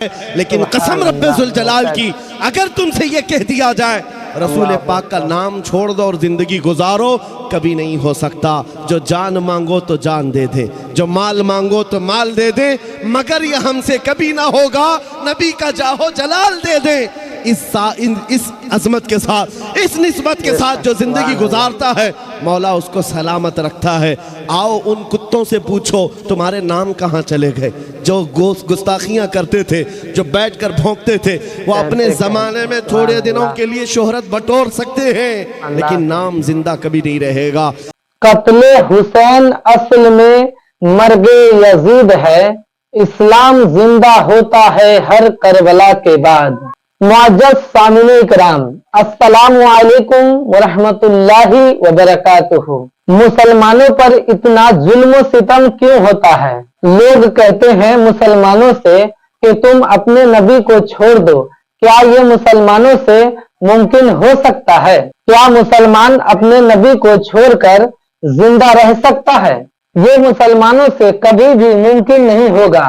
लेकिन कसम रब्बे जुल जलाल की, अगर तुमसे ये कह दिया जाए रसूल पाक का नाम छोड़ दो और जिंदगी गुजारो, कभी नहीं हो सकता। जो जान मांगो तो जान दे दे, जो माल मांगो तो माल दे दे, मगर ये हमसे कभी ना होगा, नबी का जाहो जलाल दे दे। इस अजमत के साथ, इस निस्बत के साथ जो जिंदगी गुजारता है, मौला उसको सलामत रखता है। आओ उन कुत्तों से पूछो तुम्हारे नाम कहाँ चले गए, जो गुस्ताखियाँ करते थे, जो बैठकर भौंकते थे। वो अपने ज़माने में थोड़े दिनों के लिए शोहरत बटोर सकते हैं, लेकिन नाम जिंदा कभी नहीं रहेगा। कत्ले हुसैन असल में मर्गे यजीद है, इस्लाम जिंदा होता है हर करबला के बाद। मुअज़्ज़ज़ सामिने इकराम, अस्सलामु अलैकुम वरहमतुल्लाहि वबरकातुहू। मुसलमानों पर इतना जुल्म सितम क्यों होता है? लोग कहते हैं मुसलमानों से कि तुम अपने नबी को छोड़ दो। क्या ये मुसलमानों से मुमकिन हो सकता है? क्या मुसलमान अपने नबी को छोड़कर जिंदा रह सकता है? ये मुसलमानों से कभी भी मुमकिन नहीं होगा।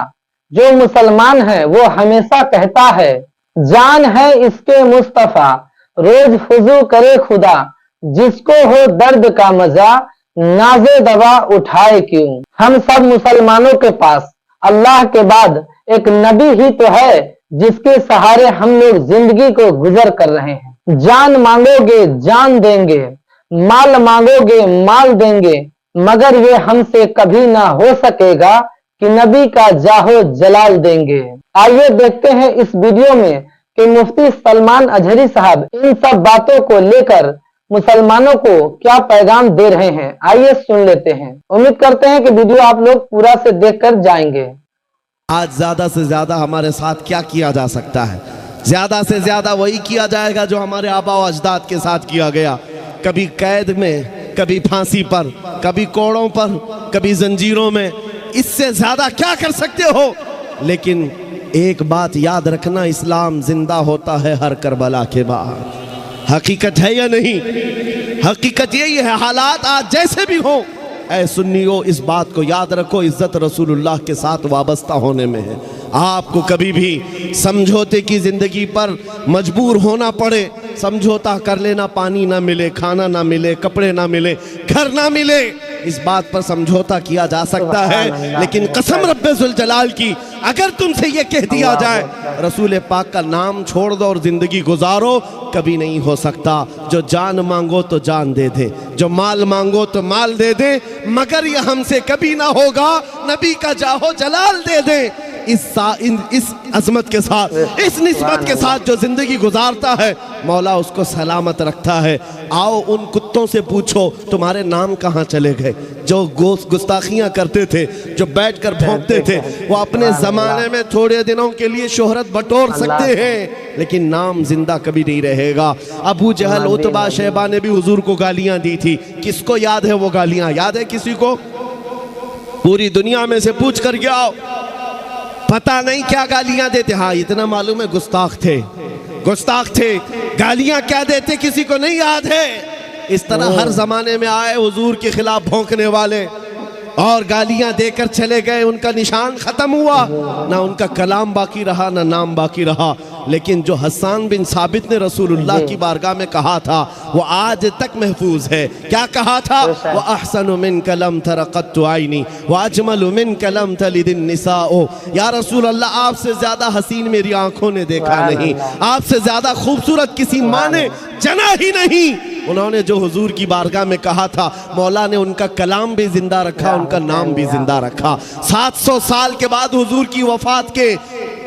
जो मुसलमान है वो हमेशा कहता है, जान है इसके मुस्तफा, रोज फुजू करे खुदा, जिसको हो दर्द का मजा, नाजे दवा उठाए क्यों। हम सब मुसलमानों के पास अल्लाह के बाद एक नबी ही तो है, जिसके सहारे हम लोग जिंदगी को गुजर कर रहे हैं। जान मांगोगे जान देंगे, माल मांगोगे माल देंगे, मगर ये हमसे कभी ना हो सकेगा कि नबी का जाहो जलाल देंगे। आइए देखते हैं इस वीडियो में कि मुफ्ती सलमान अजहरी साहब इन सब बातों को लेकर मुसलमानों को क्या पैगाम दे रहे हैं। आइए सुन लेते हैं। उम्मीद करते हैं कि वीडियो आप लोग पूरा से देखकर जाएंगे। आज ज्यादा से ज्यादा हमारे साथ क्या किया जा सकता है? ज्यादा से ज्यादा वही किया जाएगा जो हमारे आबा व अजदाद के साथ किया गया। कभी कैद में, कभी फांसी पर, कभी कोड़ों पर, कभी जंजीरों में। इससे ज्यादा क्या कर सकते हो? लेकिन एक बात याद रखना, इस्लाम जिंदा होता है हर करबला के बाद। हकीकत है या नहीं? हकीकत यही है। हालात आज जैसे भी हो, ऐ सुन्नियों इस बात को याद रखो, इज्जत रसूलुल्लाह के साथ वाबस्ता होने में है। आपको कभी भी समझौते की जिंदगी पर मजबूर होना पड़े, समझौता कर लेना, पानी ना मिले, खाना ना मिले, कपड़े ना मिले, घर ना मिले, इस बात पर समझौता किया जा सकता है। लेकिन कसम रब्बे जुल जलाल की, अगर तुमसे ये कह दिया जाए रसूल पाक का नाम छोड़ दो और जिंदगी गुजारो, कभी नहीं हो सकता। जो जान मांगो तो जान दे दे, जो माल मांगो तो माल दे दे, मगर ये हमसे कभी ना होगा, नबी का जाहो जलाल दे दे। इस अजमत के साथ, इस निस्बत के साथ जो जिंदगी गुजारता है, मौला उसको सलामत रखता है। आओ उन कुत्तों से पूछो तुम्हारे नाम कहाँ चले गए, जो गुस्ताखियाँ करते थे, जो बैठकर भौंकते थे। वो अपने ज़माने में थोड़े दिनों के लिए शोहरत बटोर सकते हैं, लेकिन नाम जिंदा कभी नहीं रहेगा। अबू जहल, उतबा, शैबा ने भी हुजूर को गालियाँ दी थी। किसको याद है वो गालियाँ? याद है किसी को? पूरी दुनिया में से पूछ कर गया, पता नहीं क्या गालियां देते। हाँ, इतना मालूम है गुस्ताख थे, गुस्ताख थे। गालियां क्या देते किसी को नहीं याद है। इस तरह हर जमाने में आए हुजूर के खिलाफ भौंकने वाले और गालियां देकर चले गए। उनका निशान खत्म हुआ, ना उनका कलाम बाकी रहा, ना नाम बाकी रहा। लेकिन जो हसन बिन साबित ने रसूलुल्लाह की बारगाह में कहा था, वो आज तक महफूज है। क्या कहा था? व अहसनु मिन कलम तरक़त्तु आइनी व अजमलु मिन कलम तलिदिन निसाओ। या रसूल अल्लाह, आपसे ज्यादा हसीन मेरी आंखों ने देखा नहीं, आपसे ज्यादा खूबसूरत किसी माँ ने जना ही नहीं। उन्होंने जो हुजूर की बारगाह में कहा था, मौला ने उनका कलाम भी जिंदा रखा, उनका नाम भी जिंदा रखा। 700 साल के बाद हुजूर की वफात के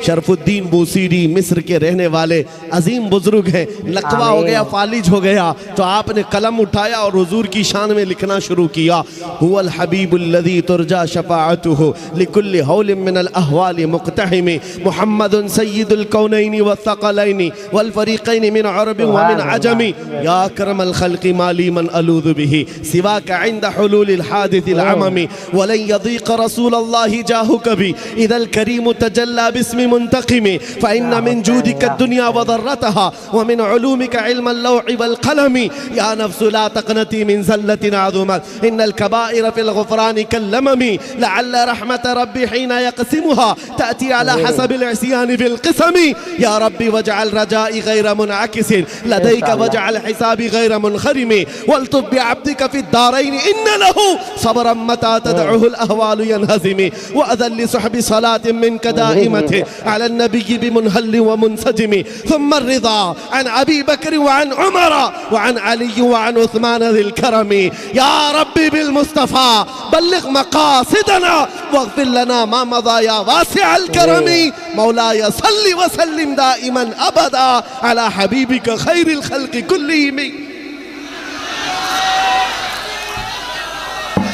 शरफुद्दीन बूसीरी मिस्र के रहने वाले अजीम बुजुर्ग हैं। लकवा हो गया, फालिज हो गया, तो आपने कलम उठाया और हुजूर की शान में लिखना शुरू किया। हुवल हबीबुल्लज़ी तुरजा शफ़ाअतुहु लिकुल्लि हौलिन मिनल अहवालि मुक़तहिमी मुहम्मदुन सय्यिदुल कौनैनि वस्सक़लैनि वल फ़रीक़ैनि मिन अरबिन व मिन अजमी या अकरमल ख़ल्क़ि माली मन अलूज़ु बिही सिवाका इंद हुलूलिल हादिसिल अममी वलन यज़ीक़ रसूलल्लाहि जाहु कभी इदल करीम तजल्ला बिस्मि मुंतक़िमी फ़इन्न मिन जूदिका दुनिया व ज़र्रतहा व मिन उलूमिका इल्मल लौहि वल क़लमी या नफ्सु ला तक़नती मिन ज़ल्लतिन अज़ुमत इन्नल कबाइर फ़िल ग़ुफ़रानि कल्लममी लअल्ल रहमत रब्बी हीना यक़सिमुहा तअती अला हसबिल इस्यानि फ़िल क़िसमी या रब्बी वजअल रजाई गैर मुनअकिसिन लदैका वजअल हिसाबी गैर मुनख़रिमी वल्तुब बिअब्दिका फ़िद दारैन इन्न लहू सब्रन मता तदउहु अल अहवालु यनहज़िमी व अज़ल लिसहबि सलातिन मिनका दाइमतिन अला नबी बिमुनहल व मुनसजिमी थुम्मा रिज़ा अन अबी बकर व अन उमर व अन अली व अन उस्मान ज़िल करमी या रब्बी बिल मुस्तफ़ा बल्लिग़ मक़ासिदना वग़फ़िर लना मा मज़ा या वासिअल करमी मौलाय सल्लि व सल्लिम दाइमन अबदा अला हबीबिका खैरिल खल्क़ि कुल्लिहिम।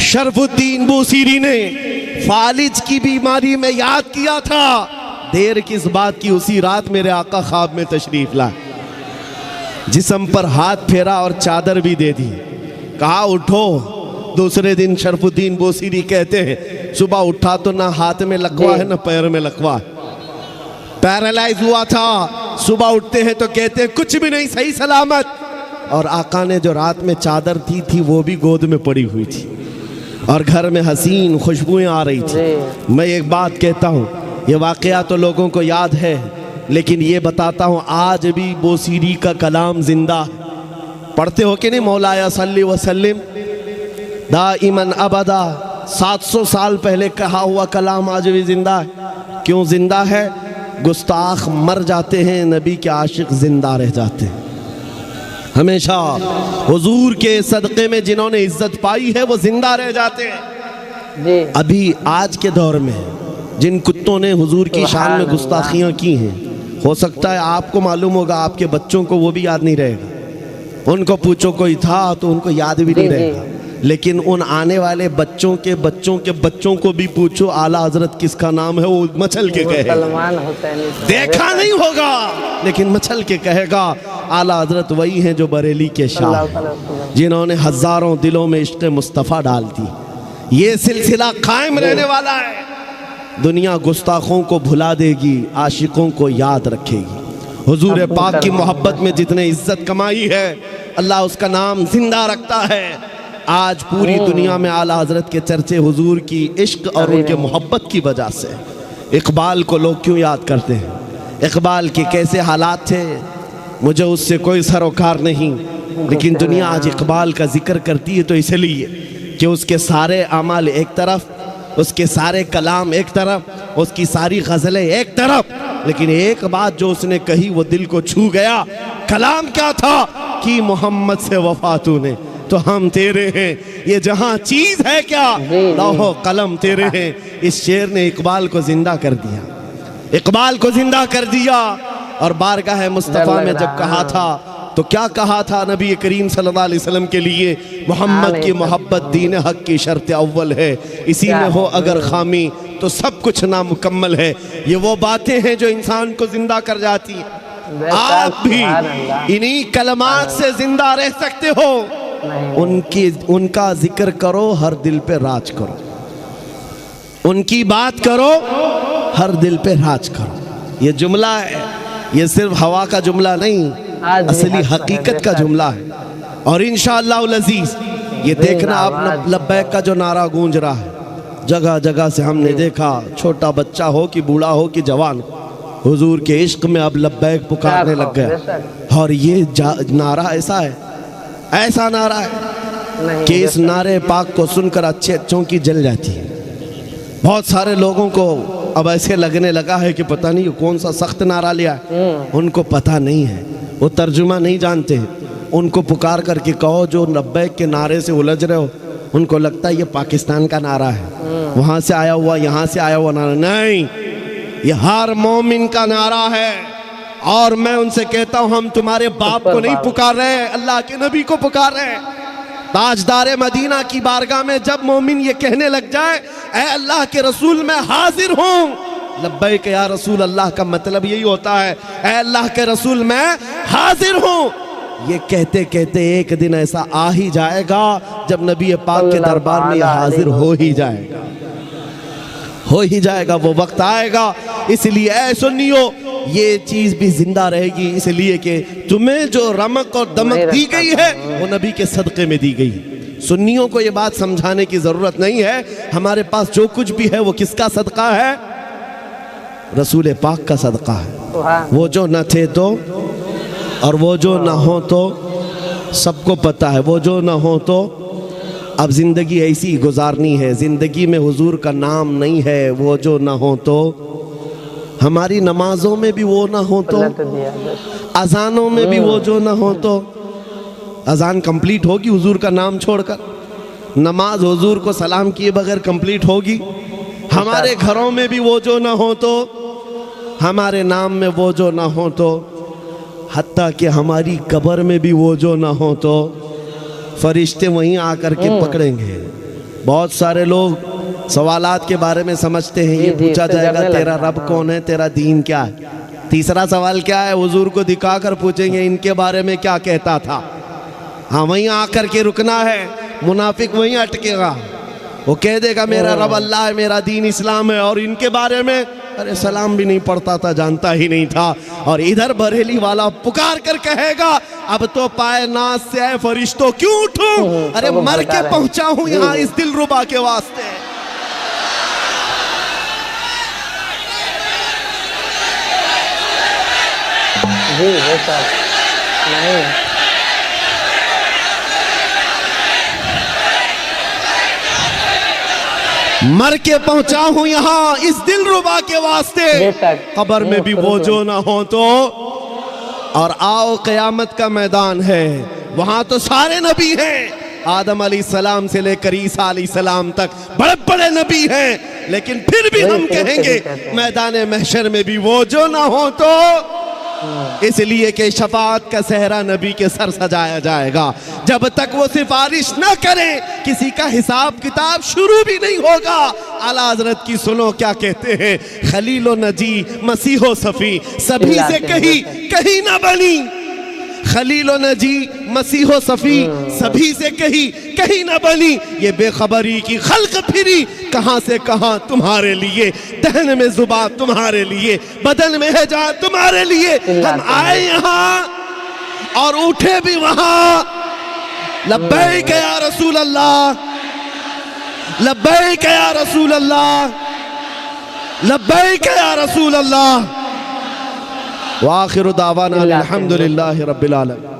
शरफुद्दीन बूसीरी ने फालिज की बीमारी में याद किया था, देर किस बात की, उसी रात मेरे आका ख्वाब में तशरीफ लाए, जिस्म पर हाथ फेरा और चादर भी दे दी, कहा उठो। दूसरे दिन शरफुद्दीन बूसीरी कहते हैं सुबह उठा तो ना हाथ में लकवा है ना पैर में लकवा है, पैरालाइज हुआ था। सुबह उठते हैं तो कहते हैं कुछ भी नहीं, सही सलामत। और आका ने जो रात में चादर दी थी वो भी गोद में पड़ी हुई थी और घर में हसीन खुशबुएं आ रही थी। मैं एक बात कहता हूँ, ये वाक़या तो लोगों को याद है, लेकिन ये बताता हूँ आज भी बूसीरी का कलाम जिंदा। पढ़ते हो कि नहीं, मौलाया सल्ली व सल्लिम दाइमन अबदा, 700 साल पहले कहा हुआ कलाम आज भी जिंदा है। क्यों जिंदा है? गुस्ताख मर जाते हैं, नबी के आशिक जिंदा रह जाते हैं। हमेशा हुजूर के सदक़े में जिन्होंने इज्जत पाई है वो जिंदा रह जाते हैं। अभी आज के दौर में जिन कुत्तों ने हुजूर की शान में गुस्ताखियाँ की हैं, हो सकता है आपको मालूम होगा, आपके बच्चों को वो भी याद नहीं रहेगा। उनको पूछो कोई था तो उनको याद भी नहीं रहेगा, लेकिन उन आने वाले बच्चों के बच्चों के बच्चों को भी पूछो आला हजरत किसका नाम है, वो मचल के कहेगा। देखा नहीं होगा लेकिन मचल के कहेगा आला हजरत वही हैं जो बरेली के शाह, जिन्होंने हजारों दिलों में इश्क़ मुस्तफ़ा डाल दी। ये सिलसिला कायम रहने वाला है। दुनिया गुस्ताखों को भुला देगी, आशिकों को याद रखेगी। हुजूर पाक की मोहब्बत में जितने इज्जत कमाई है, अल्लाह उसका नाम जिंदा रखता है। आज पूरी दुनिया में आला हजरत के चर्चे हुजूर की इश्क और उनके मोहब्बत की वजह से। इकबाल को लोग क्यों याद करते हैं? इकबाल के कैसे हालात थे, मुझे उससे कोई सरोकार नहीं, लेकिन दुनिया आज इकबाल का जिक्र करती है तो इसलिए कि उसके सारे अमाल एक तरफ, उसके सारे कलाम एक तरफ, उसकी सारी गज़लें एक तरफ, लेकिन एक बात जो उसने कही वो दिल को छू गया। कलाम क्या था कि मोहम्मद से वफा तूने तो हम तेरे हैं, ये जहां चीज है क्या लौहो कलम तेरे हैं। इस शेर ने इकबाल को जिंदा कर दिया, इकबाल को जिंदा कर दिया। और बारगाह मुस्तफ़ा में जब कहा था तो क्या कहा था नबी करीम सल्लल्लाहु अलैहि वसल्लम के लिए? मोहम्मद की मोहब्बत दीन हक की शर्त अव्वल है, इसी में हो अगर खामी तो सब कुछ नामुकम्मल है। ये वो बातें हैं जो इंसान को जिंदा कर जाती हैं। आप भी इन्हीं कलमात से जिंदा रह सकते हो। उनका जिक्र करो, हर दिल पे राज करो, उनकी बात करो, हर दिल पे राज करो। ये जुमला है, ये सिर्फ हवा का जुमला नहीं, असली हकीकत का जुमला है। और इंशाअल्लाह अज़ीज़ ये देखना आप लब्बैक का जो नारा गूंज रहा है, जगह जगह से हमने देखा, छोटा बच्चा हो कि बूढ़ा हो कि जवान, हुजूर के इश्क में अब लब्बैक पुकारने लग गया। और ये नारा ऐसा है, ऐसा नारा है कि इस नारे पाक को सुनकर अच्छे अच्छों की जल जाती है। बहुत सारे लोगों को अब ऐसे लगने लगा है कि पता नहीं कौन सा सख्त नारा लिया है। उनको पता नहीं है, वो तर्जुमा नहीं जानते। उनको पुकार करके कहो जो लब्बैक के नारे से उलझ रहे हो, उनको लगता है ये पाकिस्तान का नारा है, वहाँ से आया हुआ, यहाँ से आया हुआ नारा नहीं, ये हर मोमिन का नारा है। और मैं उनसे कहता हूँ हम तुम्हारे बाप को नहीं पुकार रहे, अल्लाह के नबी को पुकार रहे हैं। ताजदार मदीना की बारगाह में जब मोमिन ये कहने लग जाए ऐ अल्लाह के रसूल मैं हाजिर हूँ, लब्बैक या रसूल अल्लाह का मतलब यही होता है, ऐ अल्लाह के रसूल मैं हाजिर हूँ। ये कहते कहते एक दिन ऐसा आ ही जाएगा जब नबी पाक के दरबार में हाजिर हो ही जाएगा, हो ही जाएगा। वो वक्त आएगा, इसलिए ऐ सुन्नियो ये चीज भी जिंदा रहेगी, इसलिए कि तुम्हें जो रमक और दमक दी गई है वो नबी के सदक़े में दी गई। सुन्नियों को ये बात समझाने की जरूरत नहीं है, हमारे पास जो कुछ भी है वो किसका सदका है? रसूल पाक का सदका है। वो जो न थे तो और वो जो ना हो तो सबको पता है, वो जो ना हो तो अब ज़िंदगी ऐसी गुजारनी है, ज़िंदगी में हुजूर का नाम नहीं है। वो जो ना हो तो हमारी नमाजों में भी वो ना हो तो, अजानों में भी वो जो ना हो तो, अजान कंप्लीट होगी हुजूर का नाम छोड़कर, नमाज हुजूर को सलाम किए बगैर कंप्लीट होगी। हमारे घरों में भी वो जो ना हो तो, हमारे नाम में वो जो ना हो तो, हत्ता कि हमारी कब्र में भी वो जो ना हो तो फरिश्ते वहीं आकर के पकड़ेंगे। बहुत सारे लोग सवालात के बारे में समझते हैं, ये पूछा जाएगा तेरा रब कौन है, तेरा दीन क्या है। तीसरा सवाल क्या है? हुजूर को दिखाकर पूछेंगे इनके बारे में क्या कहता था। हाँ, वहीं आकर के रुकना है। मुनाफिक वहीं अटकेगा, वो कह देगा मेरा रब अल्लाह है, मेरा दीन इस्लाम है, और इनके बारे में अरे सलाम भी नहीं पढ़ता था, जानता ही नहीं था। और इधर बरेली वाला पुकार कर कहेगा अब तो पाए नाज से आए फरिश्तों क्यों उठूं, अरे मर के पहुंचा हूं यहाँ इस दिलरुबा के वास्ते। जी बेटा नहीं, मर के पहुंचा हूं यहाँ इस दिलरुबा के वास्ते, कब्र में भी वो जो ना हो तो। और आओ क़यामत का मैदान है, वहां तो सारे नबी हैं, आदम अलैहिस्सलाम से लेकर ईसा अलैहिस्सलाम तक बड़े बड़े नबी हैं, लेकिन फिर भी हम कहेंगे मैदान महशर में भी वो जो ना हो तो, इसलिए कि शफाअत का सहरा नबी के सर सजाया जाएगा। जब तक वो सिफारिश न करें किसी का हिसाब किताब शुरू भी नहीं होगा। आला हज़रत की सुनो क्या कहते हैं, खलीलो नजी मसीहो सफ़ी सभी से कहीं ना बनी, खलीलो नजी मसीहो सफ़ी सभी से कहीं ना बनी, ये बेखबरी की खल्क फिरी कहां से कहां तुम्हारे लिए, दहन में जुबान तुम्हारे लिए, बदन में है जान तुम्हारे लिए। हम आए यहां और उठे भी वहां, लब्बैक या रसूल अल्लाह, लब्बैक या रसूल अल्लाह, लब्बैक या रसूल अल्लाह। व आखिरु दावाना अल्हम्दुलिल्लाहि रब्बिल आलमीन।